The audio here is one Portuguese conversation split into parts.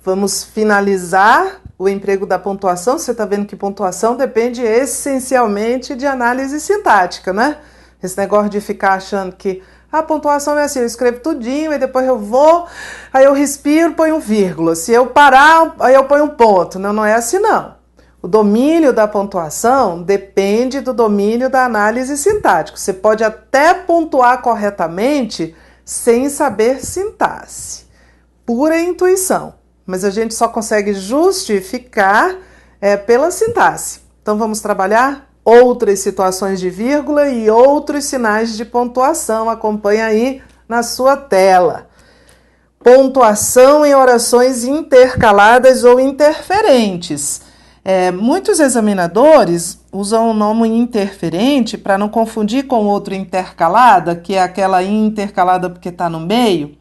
Vamos finalizar o emprego da pontuação. Você está vendo que pontuação depende essencialmente de análise sintática, né? Esse negócio de ficar achando que a pontuação é assim, eu escrevo tudinho e depois eu vou, aí eu respiro, ponho vírgula. Se eu parar, aí eu ponho um ponto. Não, não é assim não. O domínio da pontuação depende do domínio da análise sintática. Você pode até pontuar corretamente sem saber sintaxe. Pura intuição. Mas a gente só consegue justificar pela sintaxe. Então vamos trabalhar outras situações de vírgula e outros sinais de pontuação. Acompanha aí na sua tela. Pontuação em orações intercaladas ou interferentes. Muitos examinadores usam o nome interferente para não confundir com outro intercalada, que é aquela intercalada porque está no meio.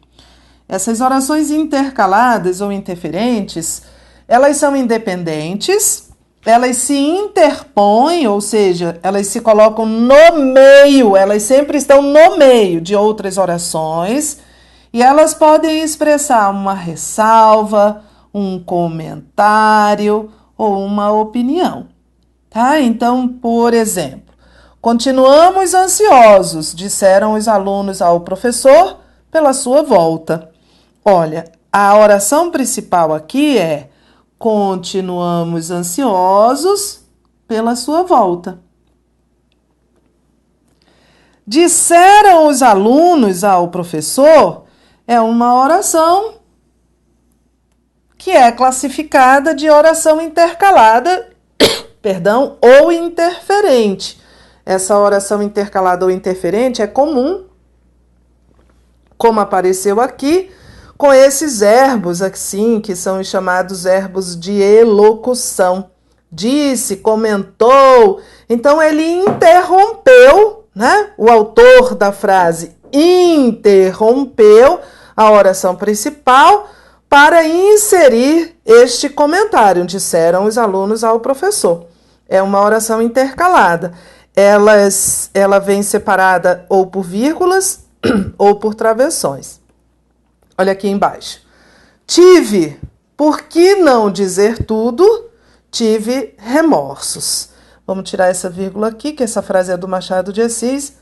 Essas orações intercaladas ou interferentes, elas são independentes, elas se interpõem, ou seja, elas se colocam no meio, elas sempre estão no meio de outras orações, e elas podem expressar uma ressalva, um comentário ou uma opinião, tá? Então, por exemplo, continuamos ansiosos, disseram os alunos ao professor pela sua volta. Olha, a oração principal aqui é: continuamos ansiosos pela sua volta. Disseram os alunos ao professor é uma oração que é classificada de oração intercalada, ou interferente. Essa oração intercalada ou interferente é comum, como apareceu aqui, com esses verbos assim, que são os chamados verbos de elocução. Disse, comentou. Então, ele interrompeu, né? O autor da frase interrompeu a oração principal para inserir este comentário, disseram os alunos ao professor. É uma oração intercalada. Ela vem separada ou por vírgulas ou por travessões. Olha aqui embaixo. Tive, por que não dizer tudo? Tive remorsos. Vamos tirar essa vírgula aqui, que essa frase é do Machado de Assis.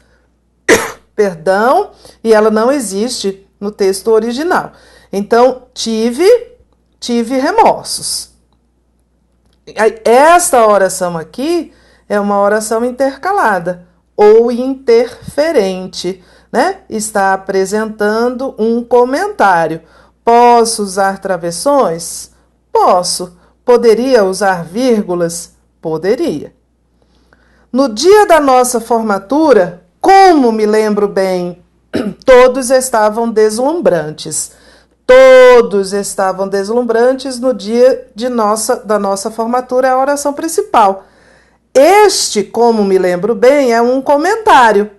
Perdão, e ela não existe no texto original. Então, tive remorsos. Esta oração aqui é uma oração intercalada ou interferente, né? Está apresentando um comentário. Posso usar travessões? Posso. Poderia usar vírgulas? Poderia. No dia da nossa formatura, como me lembro bem, todos estavam deslumbrantes. Todos estavam deslumbrantes no dia da nossa formatura, é a oração principal. Este, como me lembro bem, é um comentário.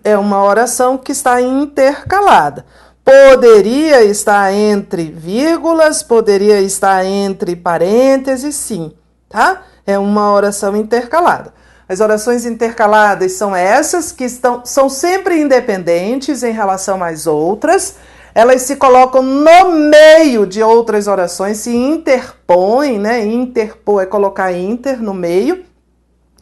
É uma oração que está intercalada. Poderia estar entre vírgulas, poderia estar entre parênteses, sim, tá? É uma oração intercalada. As orações intercaladas são essas que são sempre independentes em relação às outras. Elas se colocam no meio de outras orações, se interpõem, né? Interpor é colocar inter no meio.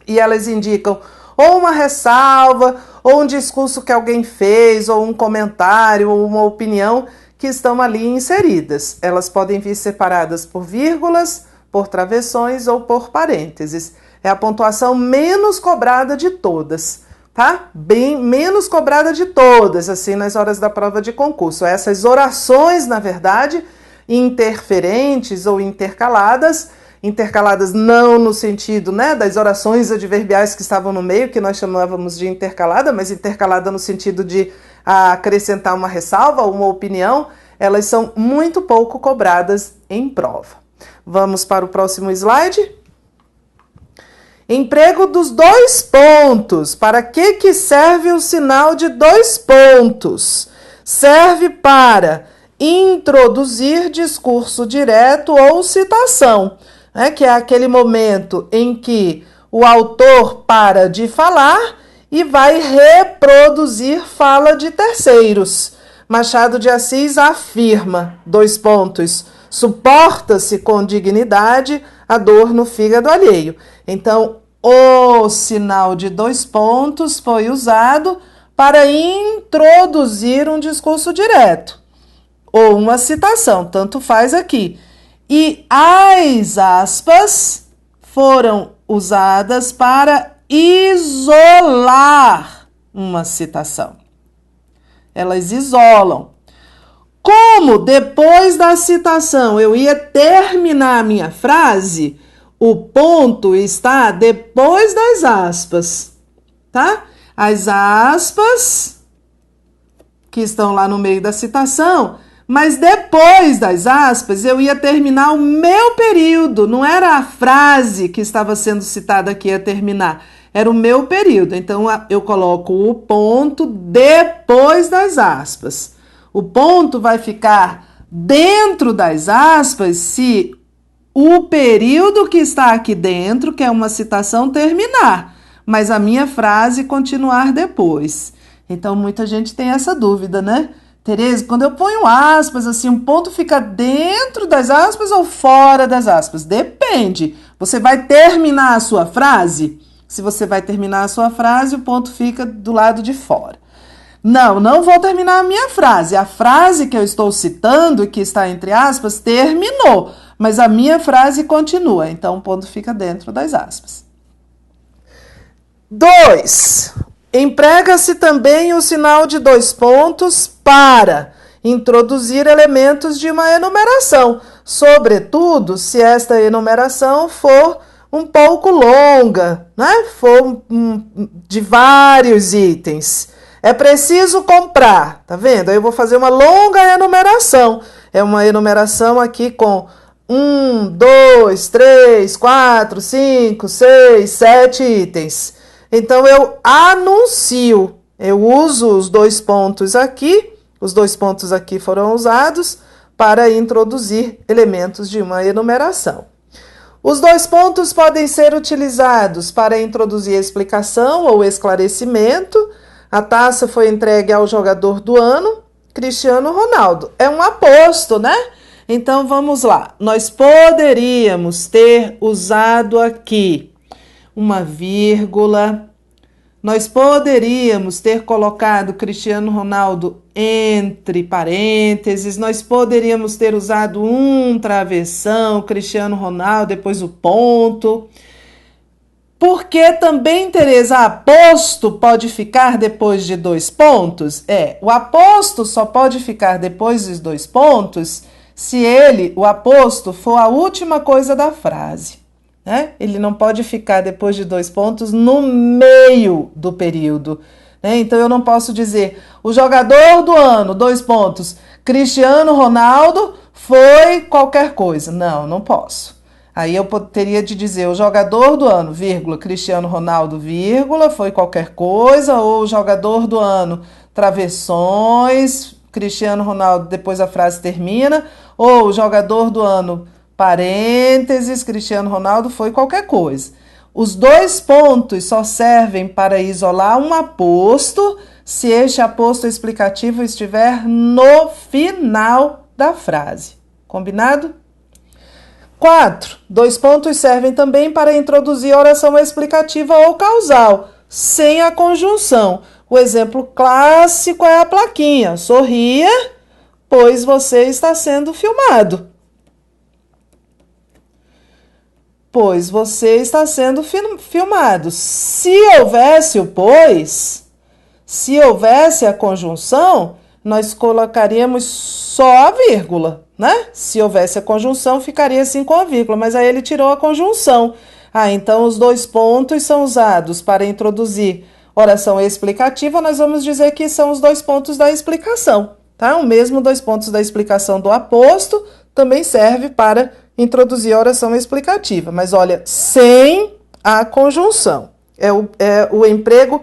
E elas indicam ou uma ressalva, ou um discurso que alguém fez, ou um comentário, ou uma opinião que estão ali inseridas. Elas podem vir separadas por vírgulas, por travessões ou por parênteses. É a pontuação menos cobrada de todas, tá? Bem menos cobrada de todas, assim, nas horas da prova de concurso. Essas orações, na verdade, interferentes ou intercaladas não no sentido, né, das orações adverbiais que estavam no meio, que nós chamávamos de intercalada, mas intercalada no sentido de acrescentar uma ressalva ou uma opinião, elas são muito pouco cobradas em prova. Vamos para o próximo slide. Emprego dos dois pontos. Para que serve o sinal de dois pontos? Serve para introduzir discurso direto ou citação, né? Que é aquele momento em que o autor para de falar e vai reproduzir fala de terceiros. Machado de Assis afirma, dois pontos, Suporta-se com dignidade a dor no fígado alheio. Então, o sinal de 2 pontos foi usado para introduzir um discurso direto ou uma citação, tanto faz aqui. E as aspas foram usadas para isolar uma citação. Elas isolam. Como depois da citação eu ia terminar a minha frase, o ponto está depois das aspas, tá? As aspas que estão lá no meio da citação, mas depois das aspas eu ia terminar o meu período, não era a frase que estava sendo citada que ia terminar, era o meu período. Então eu coloco o ponto depois das aspas. O ponto vai ficar dentro das aspas se o período que está aqui dentro, que é uma citação, terminar, mas a minha frase continuar depois. Então, muita gente tem essa dúvida, né? Tereza, quando eu ponho aspas, assim, um ponto fica dentro das aspas ou fora das aspas? Depende. Você vai terminar a sua frase? Se você vai terminar a sua frase, o ponto fica do lado de fora. Não vou terminar a minha frase. A frase que eu estou citando e que está entre aspas terminou, mas a minha frase continua. Então, o ponto fica dentro das aspas. 2. Emprega-se também o sinal de 2 pontos para introduzir elementos de uma enumeração, sobretudo se esta enumeração for um pouco longa, né? For de vários itens. É preciso comprar, tá vendo? Aí eu vou fazer uma longa enumeração. É uma enumeração aqui com 1, 2, 3, 4, 5, 6, 7 itens. Então, eu anuncio. Eu uso os 2 pontos aqui. Os 2 pontos aqui foram usados para introduzir elementos de uma enumeração. Os 2 pontos podem ser utilizados para introduzir explicação ou esclarecimento. A taça foi entregue ao jogador do ano, Cristiano Ronaldo. É um aposto, né? Então, vamos lá. Nós poderíamos ter usado aqui uma vírgula. Nós poderíamos ter colocado Cristiano Ronaldo entre parênteses. Nós poderíamos ter usado um travessão, Cristiano Ronaldo, depois o ponto. Porque também, Tereza, aposto pode ficar depois de 2 pontos? O aposto só pode ficar depois dos 2 pontos se o aposto, for a última coisa da frase, né? Ele não pode ficar depois de 2 pontos no meio do período, né? Então, eu não posso dizer, o jogador do ano, 2 pontos, Cristiano Ronaldo foi qualquer coisa. Não posso. Aí eu teria de dizer o jogador do ano, vírgula, Cristiano Ronaldo, vírgula, foi qualquer coisa, ou o jogador do ano, travessões, Cristiano Ronaldo, depois a frase termina, ou o jogador do ano, parênteses, Cristiano Ronaldo, foi qualquer coisa. Os 2 pontos só servem para isolar um aposto se este aposto explicativo estiver no final da frase. Combinado? 4. 2 pontos servem também para introduzir oração explicativa ou causal, sem a conjunção. O exemplo clássico é a plaquinha. Sorria, pois você está sendo filmado. Pois você está sendo filmado. Se houvesse o pois, se houvesse a conjunção, nós colocaríamos só a vírgula, né? Se houvesse a conjunção, ficaria assim com a vírgula, mas aí ele tirou a conjunção. Então os 2 pontos são usados para introduzir oração explicativa, nós vamos dizer que são os 2 pontos da explicação, tá? O mesmo 2 pontos da explicação do aposto também serve para introduzir a oração explicativa, mas olha, sem a conjunção. É o emprego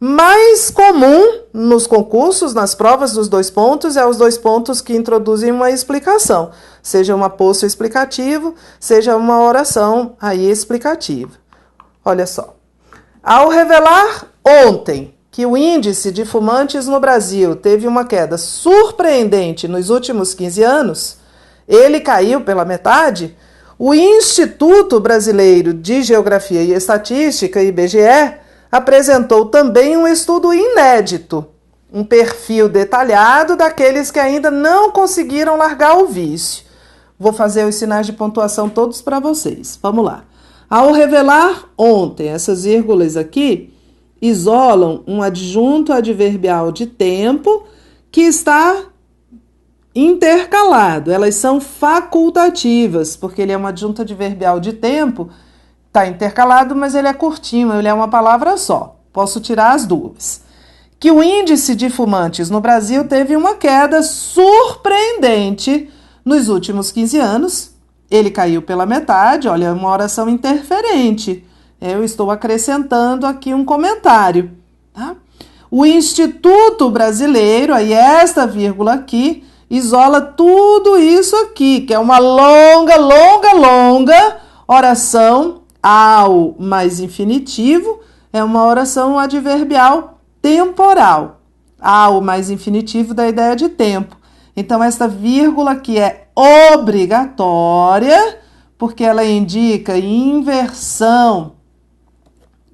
mais comum nos concursos, nas provas dos 2 pontos, é os 2 pontos que introduzem uma explicação, seja um aposto explicativo, seja uma oração aí explicativa. Olha só. Ao revelar ontem que o índice de fumantes no Brasil teve uma queda surpreendente nos últimos 15 anos, ele caiu pela metade, o Instituto Brasileiro de Geografia e Estatística, IBGE, apresentou também um estudo inédito, um perfil detalhado daqueles que ainda não conseguiram largar o vício. Vou fazer os sinais de pontuação todos para vocês. Vamos lá. Ao revelar ontem, essas vírgulas aqui isolam um adjunto adverbial de tempo que está intercalado. Elas são facultativas, porque ele é um adjunto adverbial de tempo, está intercalado, mas ele é curtinho, ele é uma palavra só. Posso tirar as duas. Que o índice de fumantes no Brasil teve uma queda surpreendente nos últimos 15 anos. Ele caiu pela metade, olha, uma oração interferente. Eu estou acrescentando aqui um comentário, tá? O Instituto Brasileiro, aí esta vírgula aqui, isola tudo isso aqui, que é uma longa oração ao mais infinitivo, é uma oração adverbial temporal, ao mais infinitivo da ideia de tempo. Então, esta vírgula aqui é obrigatória, porque ela indica inversão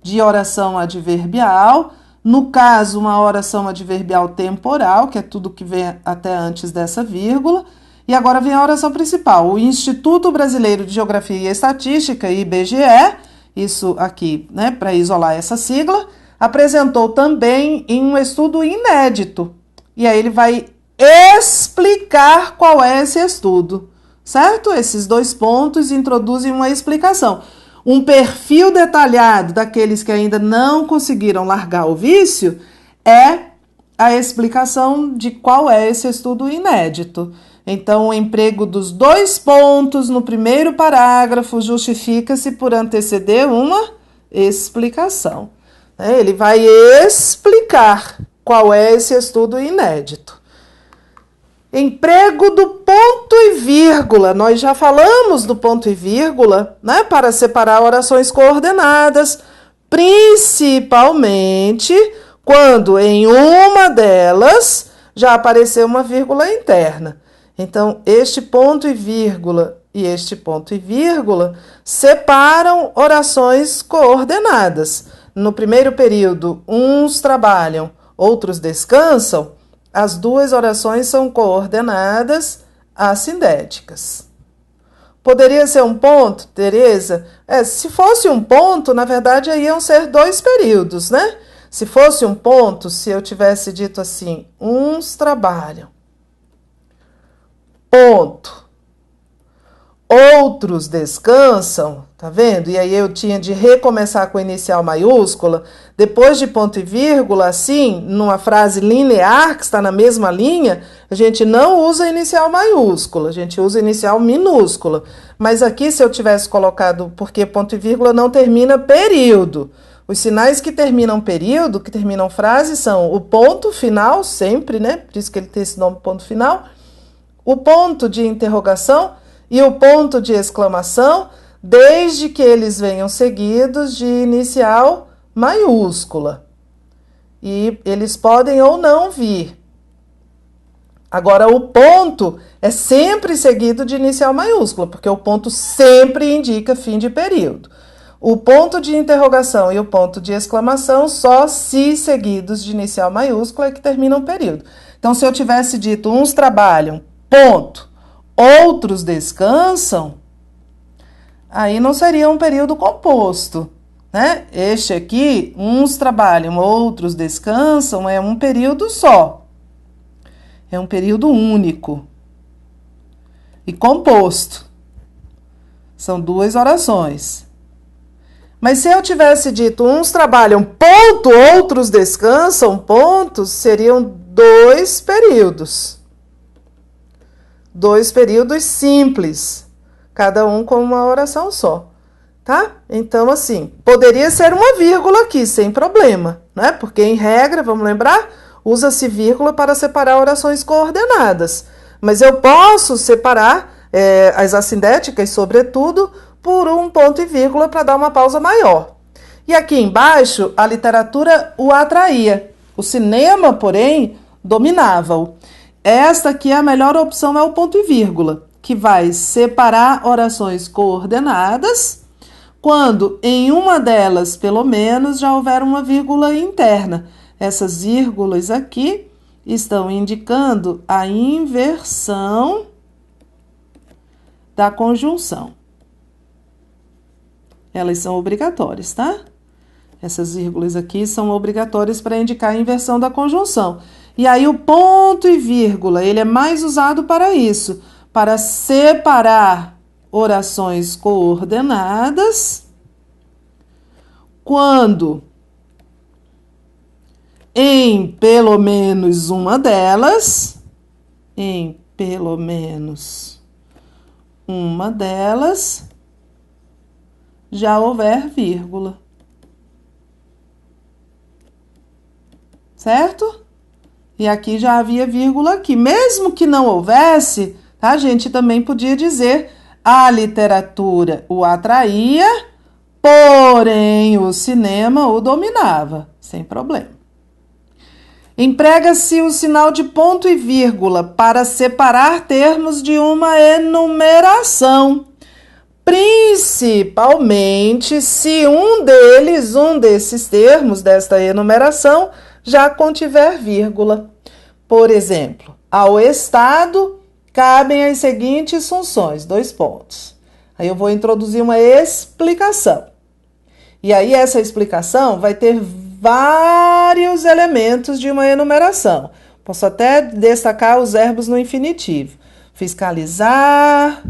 de oração adverbial, no caso, uma oração adverbial temporal, que é tudo que vem até antes dessa vírgula, e agora vem a oração principal. O Instituto Brasileiro de Geografia e Estatística, IBGE, isso aqui, né, para isolar essa sigla, apresentou também em um estudo inédito, e aí ele vai explicar qual é esse estudo, certo? Esses dois pontos introduzem uma explicação. Um perfil detalhado daqueles que ainda não conseguiram largar o vício é a explicação de qual é esse estudo inédito. Então, o emprego dos dois pontos no primeiro parágrafo justifica-se por anteceder uma explicação. Ele vai explicar qual é esse estudo inédito. Emprego do ponto e vírgula. Nós já falamos do ponto e vírgula, né, para separar orações coordenadas, principalmente quando em uma delas já apareceu uma vírgula interna. Então, este ponto e vírgula e este ponto e vírgula separam orações coordenadas. No primeiro período, uns trabalham, outros descansam. As duas orações são coordenadas assindéticas. Poderia ser um ponto, Tereza? Se fosse um ponto, na verdade, aí iam ser dois períodos, né? Se fosse um ponto, se eu tivesse dito assim, uns trabalham, ponto, outros descansam, tá vendo? E aí eu tinha de recomeçar com inicial maiúscula, depois de ponto e vírgula, assim, numa frase linear, que está na mesma linha, a gente não usa inicial maiúscula, a gente usa inicial minúscula. Mas aqui, se eu tivesse colocado, porque ponto e vírgula não termina período. Os sinais que terminam período, que terminam frase, são o ponto final, sempre, né? Por isso que ele tem esse nome, ponto final, o ponto de interrogação e o ponto de exclamação, desde que eles venham seguidos de inicial maiúscula. E eles podem ou não vir. Agora, o ponto é sempre seguido de inicial maiúscula, porque o ponto sempre indica fim de período. O ponto de interrogação e o ponto de exclamação só se seguidos de inicial maiúscula é que terminam o período. Então, se eu tivesse dito uns trabalham, ponto, outros descansam, aí não seria um período composto, né? Este aqui, uns trabalham, outros descansam, é um período só. É um período único e composto. São duas orações. Mas se eu tivesse dito uns trabalham, ponto, outros descansam, pontos, seriam dois períodos. Dois períodos simples, cada um com uma oração só, tá? Então, assim, poderia ser uma vírgula aqui, sem problema, né? Porque, em regra, vamos lembrar, usa-se vírgula para separar orações coordenadas. Mas eu posso separar as assindéticas, sobretudo, por um ponto e vírgula para dar uma pausa maior. E aqui embaixo, a literatura o atraía. O cinema, porém, dominava-o. Esta aqui, a melhor opção é o ponto e vírgula. que vai separar orações coordenadas quando em uma delas, pelo menos, já houver uma vírgula interna. Essas vírgulas aqui estão indicando a inversão da conjunção. Elas são obrigatórias, tá? Essas vírgulas aqui são obrigatórias para indicar a inversão da conjunção. E aí o ponto e vírgula, ele é mais usado para isso, para separar orações coordenadas quando em pelo menos uma delas, já houver vírgula. Certo? E aqui já havia vírgula aqui. Mesmo que não houvesse, a gente também podia dizer a literatura o atraía, porém o cinema o dominava, sem problema. Emprega-se o sinal de ponto e vírgula para separar termos de uma enumeração, principalmente se um desses termos desta enumeração já contiver vírgula. Por exemplo, ao Estado cabem as seguintes funções, 2 pontos. Aí eu vou introduzir uma explicação. E aí essa explicação vai ter vários elementos de uma enumeração. Posso até destacar os verbos no infinitivo. Fiscalizar,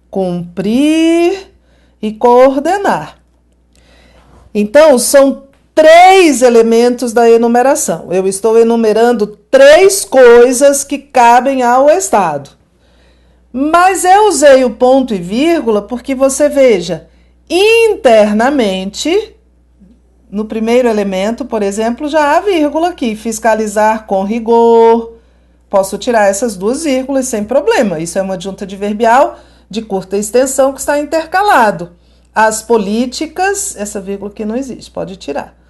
cumprir e coordenar. Então, são 3 elementos da enumeração. Eu estou enumerando 3 coisas que cabem ao Estado. Mas eu usei o ponto e vírgula porque você veja, internamente, no primeiro elemento, por exemplo, já há vírgula aqui, fiscalizar com rigor. Posso tirar essas 2 vírgulas sem problema. Isso é uma adjunta adverbial de curta extensão que está intercalado. As políticas, essa vírgula aqui não existe, pode tirar.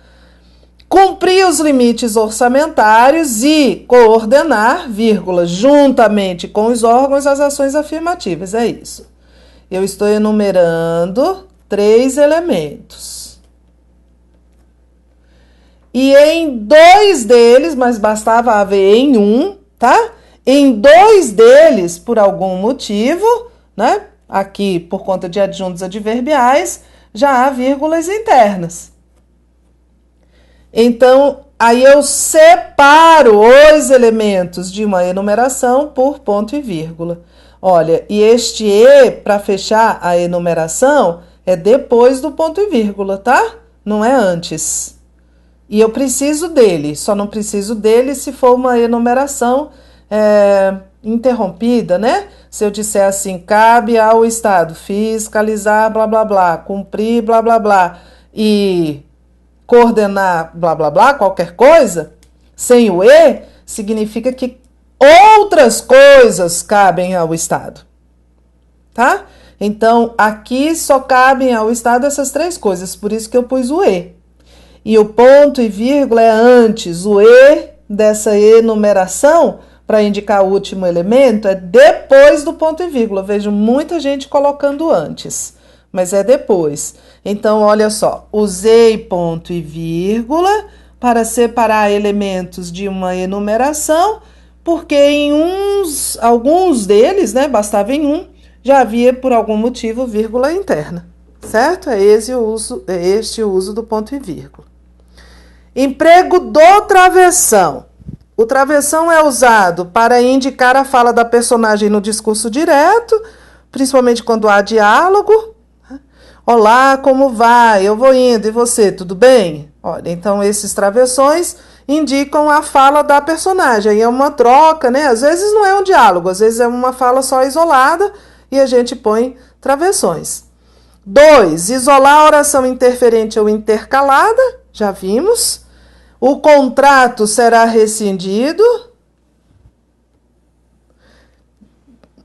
Cumprir os limites orçamentários e coordenar, vírgula, juntamente com os órgãos, as ações afirmativas. É isso. Eu estou enumerando 3 elementos. E em 2 deles, mas bastava haver em um, tá? Em 2 deles, por algum motivo, né? Aqui, por conta de adjuntos adverbiais, já há vírgulas internas. Então, aí eu separo os elementos de uma enumeração por ponto e vírgula. Olha, e este E, para fechar a enumeração, é depois do ponto e vírgula, tá? Não é antes. E eu preciso dele, só não preciso dele se for uma enumeração interrompida, né? Se eu disser assim, cabe ao Estado fiscalizar, blá, blá, blá, cumprir, blá, blá, blá, e coordenar, blá, blá, blá, qualquer coisa, sem o E, significa que outras coisas cabem ao Estado, tá? Então, aqui só cabem ao Estado essas 3 coisas, por isso que eu pus o E. E o ponto e vírgula é antes, o E dessa enumeração, para indicar o último elemento, é depois do ponto e vírgula. Vejo muita gente colocando antes, mas é depois. Então, olha só, usei ponto e vírgula para separar elementos de uma enumeração, porque em alguns deles, né, bastava em um, já havia, por algum motivo, vírgula interna, certo? É este o uso do ponto e vírgula. Emprego do travessão. O travessão é usado para indicar a fala da personagem no discurso direto, principalmente quando há diálogo. Olá, como vai? Eu vou indo, e você, tudo bem? Olha, então esses travessões indicam a fala da personagem. É uma troca, né? Às vezes não é um diálogo, às vezes é uma fala só isolada e a gente põe travessões. 2. Isolar a oração interferente ou intercalada, já vimos. O contrato será rescindido.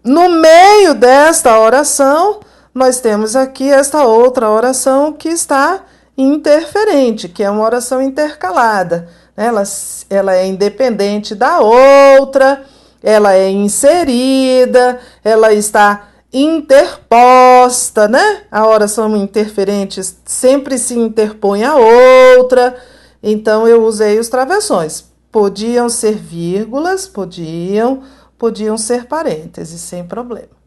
No meio desta oração, nós temos aqui esta outra oração que está interferente, que é uma oração intercalada. Ela é independente da outra, ela é inserida, ela está interposta, né? A oração interferente sempre se interpõe a outra, então eu usei os travessões. Podiam ser vírgulas, podiam ser parênteses, sem problema.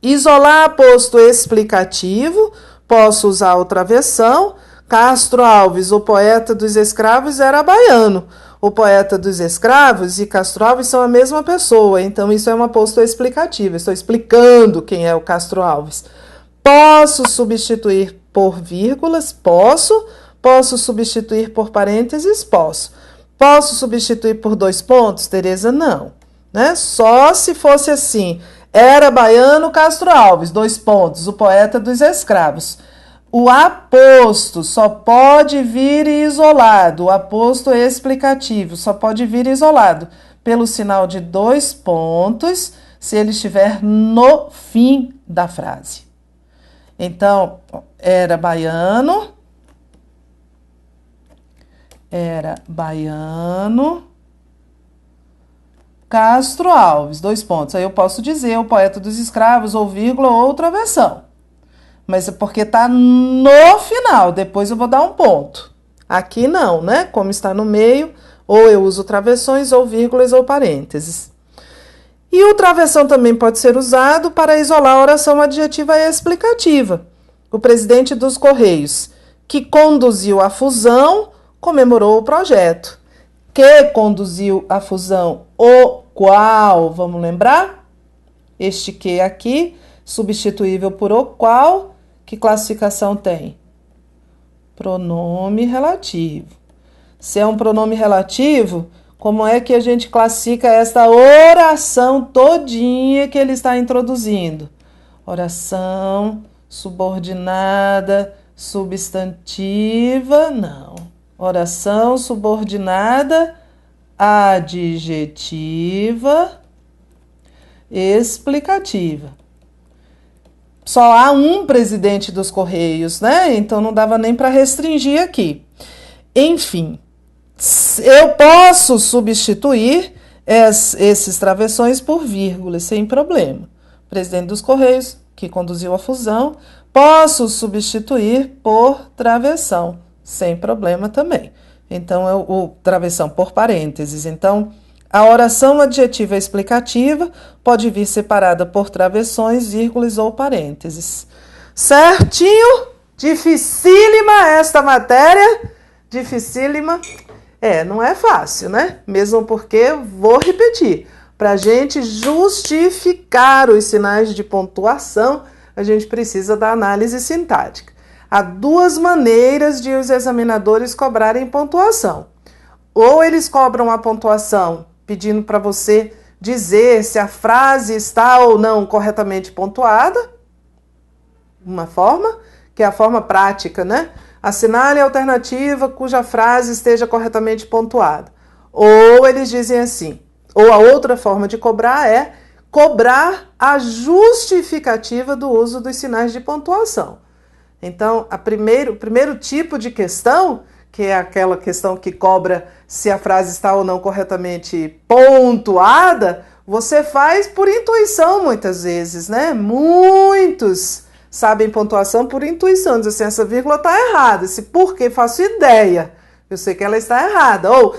Isolar posto explicativo, posso usar o travessão. Castro Alves, o poeta dos escravos, era baiano. O poeta dos escravos e Castro Alves são a mesma pessoa, então isso é uma posto explicativa. Estou explicando quem é o Castro Alves. Posso substituir por vírgulas? Posso. Posso substituir por parênteses? Posso. Posso substituir por 2 pontos, Tereza? Não. Né? Só se fosse assim. Era baiano Castro Alves, 2 pontos, o poeta dos escravos. O aposto só pode vir isolado, o aposto explicativo só pode vir isolado pelo sinal de 2 pontos se ele estiver no fim da frase. Então, era baiano Castro Alves, 2 pontos. Aí eu posso dizer o poeta dos escravos, ou vírgula, ou travessão. Mas é porque está no final, depois eu vou dar um ponto. Aqui não, né? Como está no meio, ou eu uso travessões, ou vírgulas, ou parênteses. E o travessão também pode ser usado para isolar a oração adjetiva explicativa. O presidente dos Correios, que conduziu a fusão, comemorou o projeto. Que conduziu a fusão, o qual, vamos lembrar? Este que aqui, substituível por o qual, que classificação tem? Pronome relativo. Se é um pronome relativo, como é que a gente classifica esta oração todinha que ele está introduzindo? Oração subordinada, substantiva, não. Oração subordinada, adjetiva, explicativa. Só há um presidente dos Correios, né? Então não dava nem para restringir aqui. Enfim, eu posso substituir esses travessões por vírgulas, sem problema. Presidente dos Correios, que conduziu a fusão, posso substituir por travessão, sem problema também. Então, o travessão por parênteses. Então, a oração adjetiva explicativa pode vir separada por travessões, vírgulas ou parênteses. Certinho? Dificílima esta matéria? Dificílima? Não é fácil, né? Mesmo porque, vou repetir, para a gente justificar os sinais de pontuação, a gente precisa da análise sintática. Há 2 maneiras de os examinadores cobrarem pontuação. Ou eles cobram a pontuação pedindo para você dizer se a frase está ou não corretamente pontuada, uma forma, que é a forma prática, né? Assinale a alternativa cuja frase esteja corretamente pontuada. Ou eles dizem assim, ou a outra forma de cobrar é cobrar a justificativa do uso dos sinais de pontuação. Então, o primeiro tipo de questão, que é aquela questão que cobra se a frase está ou não corretamente pontuada, você faz por intuição muitas vezes, né? Muitos sabem pontuação por intuição, dizem assim, essa vírgula está errada, esse porquê faço ideia, eu sei que ela está errada. Ou,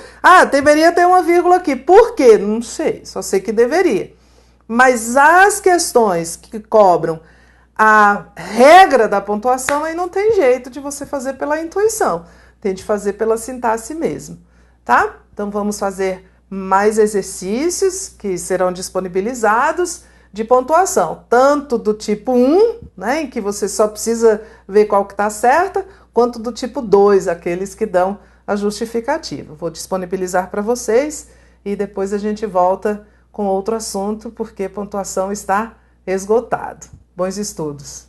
deveria ter uma vírgula aqui, por quê? Não sei, só sei que deveria. Mas as questões que cobram a regra da pontuação, aí não tem jeito de você fazer pela intuição. Tem de fazer pela sintaxe mesmo, tá? Então, vamos fazer mais exercícios que serão disponibilizados de pontuação. Tanto do tipo 1, né, em que você só precisa ver qual que está certa, quanto do tipo 2, aqueles que dão a justificativa. Vou disponibilizar para vocês e depois a gente volta com outro assunto, porque pontuação está esgotado. Bons estudos!